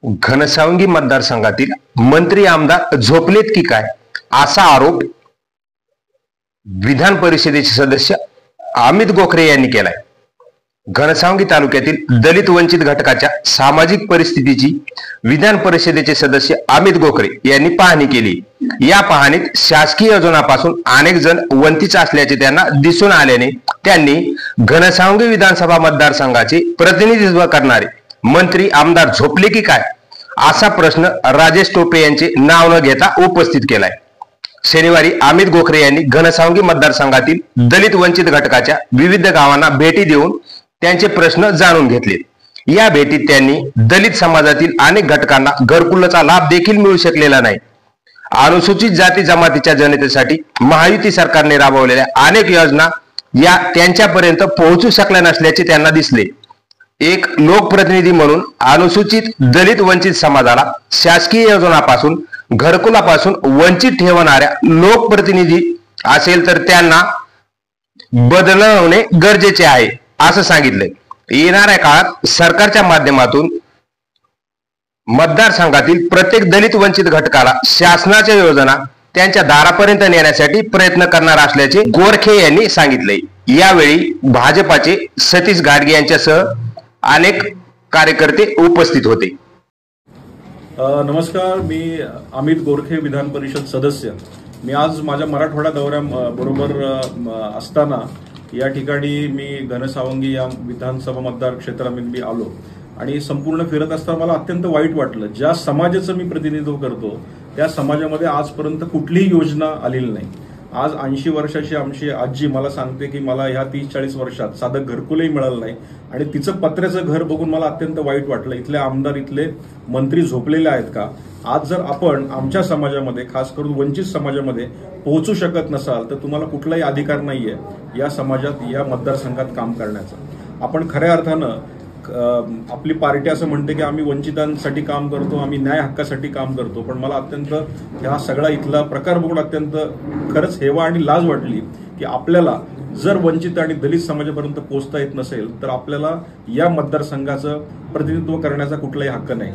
घनसावंगी मतदारसंघातील मंत्री आमदार झोपलेत की काय असा आरोप विधान परिषदेचे सदस्य अमित गोखरे यांनी केलाय। घनसावंगी तालुक्यातील दलित वंचित घटकाच्या सामाजिक परिस्थितीची विधान परिषदेचे सदस्य अमित गोखरे यांनी पाहणी केली। या पाहणीत शासकीय योजनांपासून अनेक जण वंचित असल्याचे त्यांना दिसून आल्याने त्यांनी घनसावंगी विधानसभा मतदारसंघाचे प्रतिनिधित्व करणारे मंत्री आमदार झोपले की काय असा प्रश्न राजेश टोपे यांचे नाव न घेता उपस्थित केलाय। शनिवारी अमित गोखरे यांनी घनसावंगी मतदारसंघातील दलित वंचित घटकाच्या विविध गावांना भेटी देऊन त्यांचे प्रश्न जाणून घेतले। या भेटीत त्यांनी दलित समाजातील अनेक घटकांना घरकुलाचा लाभ देखील मिळू शकलेला नाही। अनुसूचित जाती जमातीच्या जनतेसाठी महायुती सरकारने राबवलेल्या अनेक योजना या त्यांच्यापर्यंत पोहोचू शकल्या नसल्याचे त्यांना दिसले। एक लोकप्रतिनिधी म्हणून अनुसूचित दलित वंचित समाजाला शासकीय योजनापासून घरकुलापासून वंचित ठेवणाऱ्या लोकप्रतिनिधी असेल तर त्यांना बदलवणे गरजेचे आहे असं सांगितले। येणाऱ्या काळात सरकारच्या माध्यमातून मतदारसंघातील प्रत्येक दलित वंचित घटकाला शासनाच्या योजना त्यांच्या दारापर्यंत नेण्यासाठी प्रयत्न करणार असल्याचे गोरखे यांनी सांगितले। यावेळी भाजपाचे सतीश गाडगे यांच्यासह अनेक कार्यकर्ते उपस्थित होते। नमस्कार, मी अमित गोरखे, विधान परिषद सदस्य। मी आज माझ्या मराठवाडा दौऱ्याबरोबर असताना या ठिकाणी मी घनसावंगी या विधानसभा मतदार क्षेत्रामध्ये मी आलो आणि संपूर्ण फिरत असताना मला अत्यंत वाईट वाटलं। ज्या समाजाचं मी प्रतिनिधित्व करतो त्या समाजामध्ये आजपर्यंत कुठलीही योजना आलेली नाही। आज 80 वर्षाची आमची आजी मला सांगते की मला ह्या 30-40 वर्षात साधं घरकुलही मिळालं नाही आणि तिचं पत्र्याचं घर बघून मला अत्यंत वाईट वाटलं। इथले आमदार, इथले मंत्री झोपलेले आहेत का? आज जर आपण आमच्या समाजामध्ये, खास करून वंचित समाजामध्ये पोहोचू शकत नसाल तर तुम्हाला कुठलाही अधिकार नाहीये या समाजात, या मतदारसंघात काम करण्याचा। आपण खऱ्या अर्थानं आपली पार्टी असं म्हणते की आम्ही वंचितांसाठी काम करतो, आम्ही न्याय हक्कासाठी काम करतो, पण मला अत्यंत ह्या सगळा इथला प्रकार बघून अत्यंत खरंच हेवा आणि लाज वाटली की आपल्याला जर वंचित आणि दलित समाजापर्यंत पोहोचता येत नसेल तर आपल्याला या मतदारसंघाचं प्रतिनिधित्व करण्याचा कुठलाही हक्क नाही।